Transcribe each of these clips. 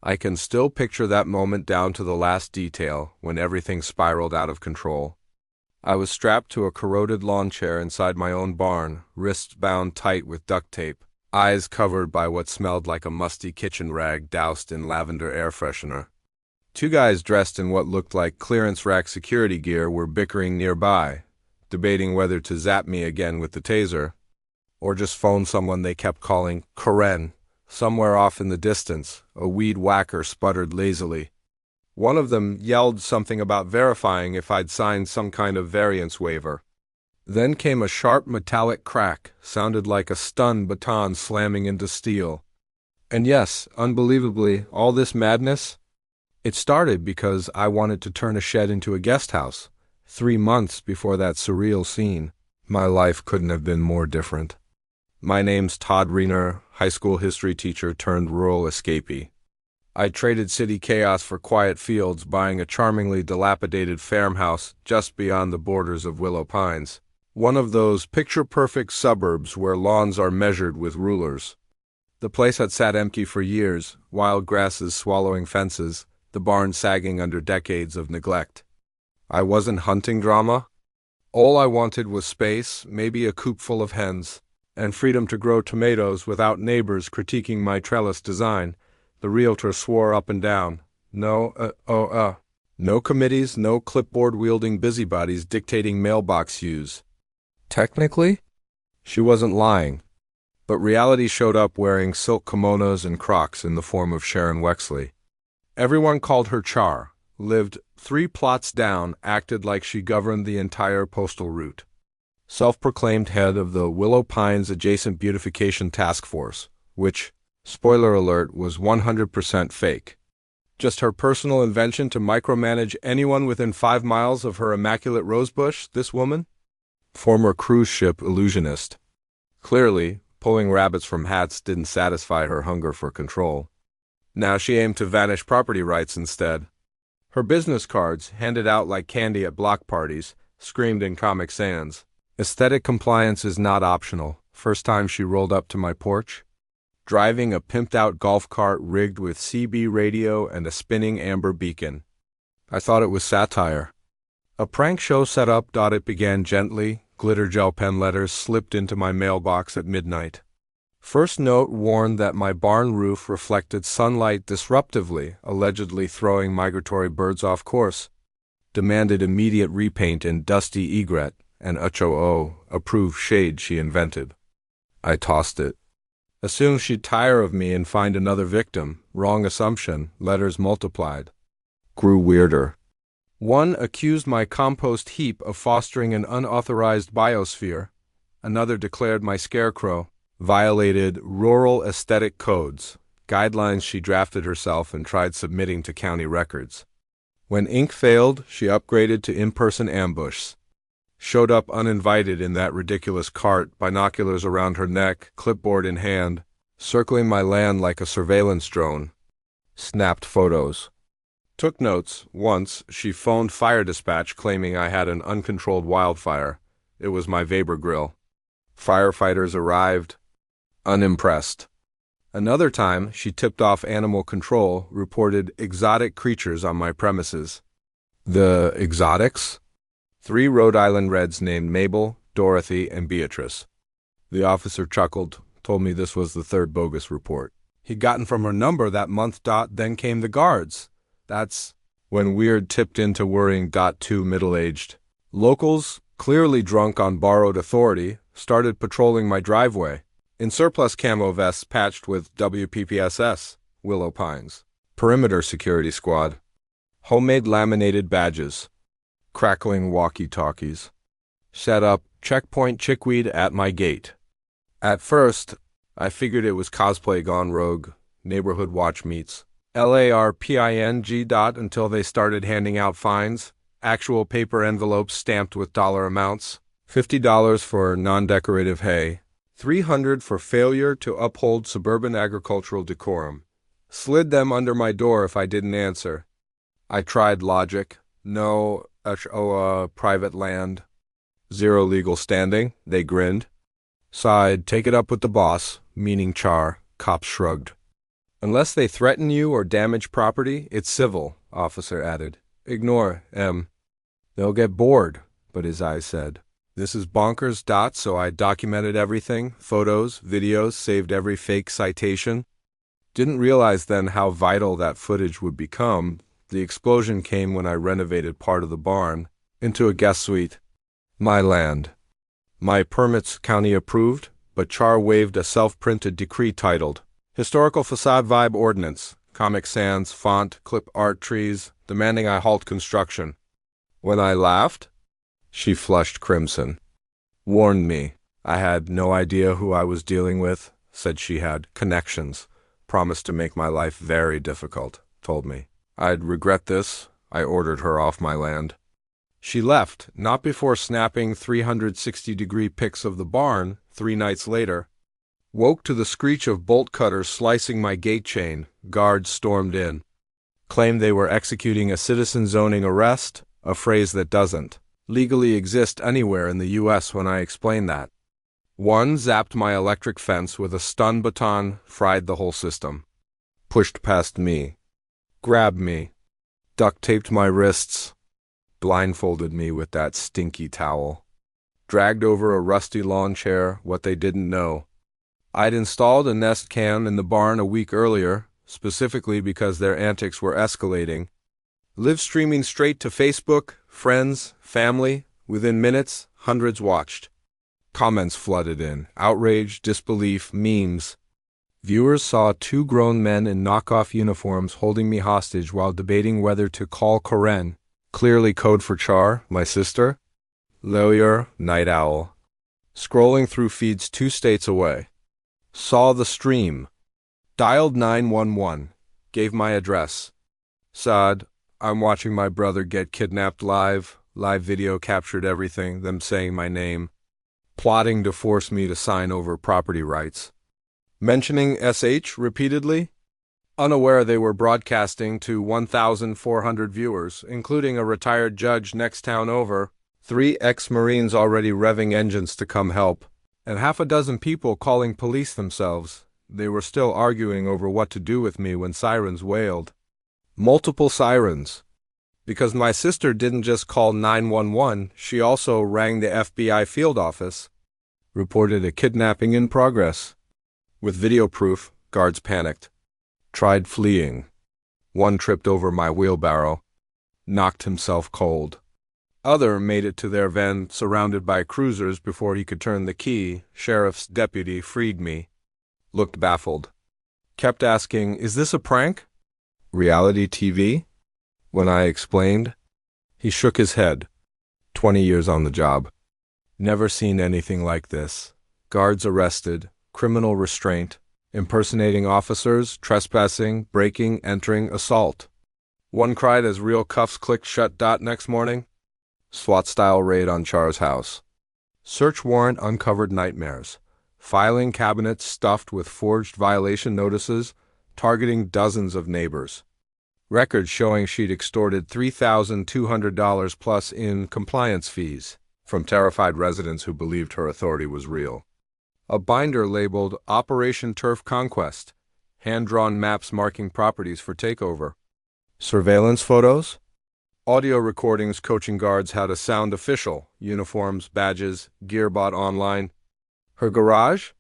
I can still picture that moment down to the last detail when everything spiraled out of control. I was strapped to a corroded lawn chair inside my own barn, wrists bound tight with duct tape, eyes covered by what smelled like a musty kitchen rag doused in lavender air freshener. Two guys dressed in what looked like clearance rack security gear were bickering nearby, debating whether to zap me again with the taser, or just phone someone they kept calling Karen. Somewhere off in the distance, a weed whacker sputtered lazily. One of them yelled something about verifying if I'd signed some kind of variance waiver. Then came a sharp metallic crack, sounded like a stun baton slamming into steel. And yes, unbelievably, all this madness? It started because I wanted to turn a shed into a guest house. 3 months before that surreal scene, my life couldn't have been more different. My name's Todd Rener, high school history teacher turned rural escapee. I traded city chaos for quiet fields, buying a charmingly dilapidated farmhouse just beyond the borders of Willow Pines, one of those picture-perfect suburbs where lawns are measured with rulers. The place had sat empty for years, wild grasses swallowing fences, the barn sagging under decades of neglect. I wasn't hunting drama. All I wanted was space, maybe a coop full of hens, and freedom to grow tomatoes without neighbors critiquing my trellis design. The realtor swore up and down. No committees, no clipboard-wielding busybodies dictating mailbox use. Technically, she wasn't lying. But reality showed up wearing silk kimonos and Crocs in the form of Sharon Wexley. Everyone called her Char, lived 3 plots down, acted like she governed the entire postal route. Self-proclaimed head of the Willow Pines Adjacent Beautification Task Force, which, spoiler alert, was 100% fake. Just her personal invention to micromanage anyone within 5 miles of her immaculate rosebush, this woman? Former cruise ship illusionist. Clearly, pulling rabbits from hats didn't satisfy her hunger for control. Now she aimed to vanish property rights instead. Her business cards, handed out like candy at block parties, screamed in Comic Sans. Aesthetic compliance is not optional. First time she rolled up to my porch, driving a pimped-out golf cart rigged with CB radio and a spinning amber beacon. I thought it was satire. A prank show set up. It began gently. Glitter gel pen letters slipped into my mailbox at midnight. First note warned that my barn roof reflected sunlight disruptively, allegedly throwing migratory birds off course. Demanded immediate repaint in dusty egret, an HOA approved shade she invented. I tossed it. Assumed she'd tire of me and find another victim. Wrong assumption. Letters multiplied. Grew weirder. One accused my compost heap of fostering an unauthorized biosphere. Another declared my scarecrow violated rural aesthetic codes, guidelines she drafted herself and tried submitting to county records. When ink failed, she upgraded to in-person ambush. Showed up uninvited in that ridiculous cart, binoculars around her neck, clipboard in hand, circling my land like a surveillance drone. Snapped photos. Took notes. Once, she phoned fire dispatch claiming I had an uncontrolled wildfire. It was my Weber grill. Firefighters arrived. Unimpressed. Another time, she tipped off animal control, reported exotic creatures on my premises. The exotics? 3 Rhode Island Reds named Mabel, Dorothy, and Beatrice. The officer chuckled, told me this was the 3rd bogus report he'd gotten from her number that month. Then came the guards. That's when Weird tipped into worrying. 2 middle-aged locals, clearly drunk on borrowed authority, started patrolling my driveway. In surplus camo vests patched with WPPSS, Willow Pines. Perimeter security squad. Homemade laminated badges. Crackling walkie-talkies. Set up checkpoint chickweed at my gate. At first, I figured it was cosplay gone rogue, neighborhood watch meets. LARPING. Until they started handing out fines, actual paper envelopes stamped with dollar amounts. $50 for non-decorative hay. $300 for failure to uphold suburban agricultural decorum. Slid them under my door if I didn't answer. I tried logic. No HOA private land. 0 legal standing. They grinned. Sighed, take it up with the boss, meaning Char. Cops shrugged. Unless they threaten you or damage property, it's civil, officer added. Ignore, They'll get bored, but his eyes said. This is bonkers. So I documented everything, photos, videos, saved every fake citation. Didn't realize then how vital that footage would become. The explosion came when I renovated part of the barn into a guest suite. My land. My permits county approved, but Char waived a self-printed decree titled Historical Facade Vibe Ordinance, Comic Sans, font, clip art trees, demanding I halt construction. When I laughed, she flushed crimson. Warned me. I had no idea who I was dealing with, said she had connections, promised to make my life very difficult, told me. I'd regret this. I ordered her off my land. She left, not before snapping 360-degree pics of the barn 3 nights later. Woke to the screech of bolt cutters slicing my gate chain. Guards stormed in. Claimed they were executing a citizen zoning arrest, a phrase that doesn't legally exist anywhere in the U.S. when I explained that. One zapped my electric fence with a stun baton, fried the whole system. Pushed past me. Grabbed me. Duct-taped my wrists. Blindfolded me with that stinky towel. Dragged over a rusty lawn chair, what they didn't know. I'd installed a Nest cam in the barn a week earlier, specifically because their antics were escalating. Live streaming straight to Facebook, friends, family. Within minutes, hundreds watched. Comments flooded in. Outrage, disbelief, memes. Viewers saw 2 grown men in knockoff uniforms holding me hostage while debating whether to call Sharon, clearly code for Char, my sister. Lawyer, night owl. Scrolling through feeds 2 states away. Saw the stream. Dialed 911. Gave my address. Saad, I'm watching my brother get kidnapped live. Live video captured everything, them saying my name. Plotting to force me to sign over property rights. Mentioning SH repeatedly. Unaware they were broadcasting to 1,400 viewers, including a retired judge next town over, 3 ex-Marines already revving engines to come help, and half a dozen people calling police themselves. They were still arguing over what to do with me when sirens wailed. Multiple sirens. Because my sister didn't just call 911, she also rang the FBI field office. Reported a kidnapping in progress. With video proof, guards panicked. Tried fleeing. One tripped over my wheelbarrow. Knocked himself cold. Other made it to their van surrounded by cruisers before he could turn the key. Sheriff's deputy freed me. Looked baffled. Kept asking, is this a prank? Reality TV? When I explained, he shook his head. 20 years on the job. Never seen anything like this. Guards arrested, criminal restraint, impersonating officers, trespassing, breaking, entering, assault. One cried as real cuffs clicked shut. Next morning, SWAT-style raid on Char's house. Search warrant uncovered nightmares. Filing cabinets stuffed with forged violation notices, targeting dozens of neighbors. Records showing she'd extorted $3,200 plus in compliance fees from terrified residents who believed her authority was real. A binder labeled Operation Turf Conquest, hand-drawn maps marking properties for takeover. Surveillance photos? Audio recordings coaching guards how to sound official, uniforms, badges, gear bought online. Her garage?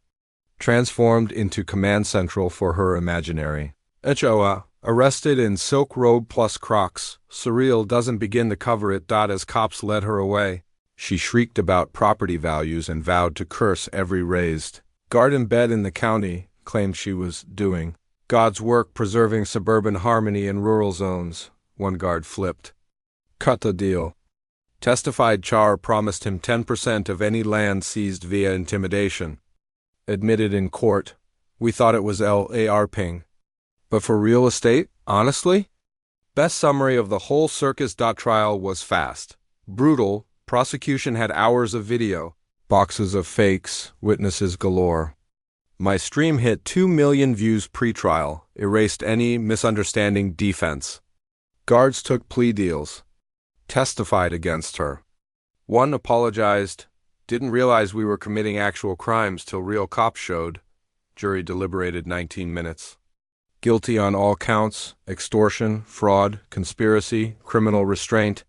Transformed into command central for her imaginary. HOA. Arrested in silk robe plus Crocs. Surreal doesn't begin to cover it. As cops led her away. She shrieked about property values and vowed to curse every raised. Guard in bed in the county claimed she was doing God's work preserving suburban harmony in rural zones. One guard flipped. Cut the deal. Testified Char promised him 10% of any land seized via intimidation. Admitted in court. We thought it was LARPing. But for real estate, honestly? Best summary of the whole circus. Trial was fast. Brutal. Prosecution had hours of video. Boxes of fakes. Witnesses galore. My stream hit 2 million views pre-trial. Erased any misunderstanding defense. Guards took plea deals. Testified against her. One apologized. Didn't realize we were committing actual crimes till real cops showed. Jury deliberated 19 minutes. Guilty on all counts: extortion, fraud, conspiracy, criminal restraint.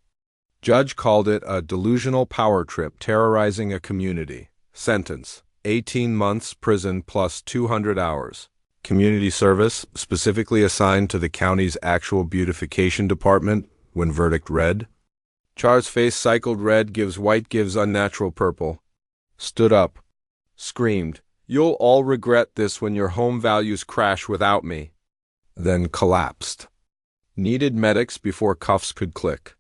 Judge called it a delusional power trip terrorizing a community. Sentence: 18 months prison plus 200 hours. Community service, specifically assigned to the county's actual beautification department, when verdict read. Char's face cycled: red gives white gives unnatural purple. Stood up. Screamed, "You'll all regret this when your home values crash without me." Then collapsed. Needed medics before cuffs could click.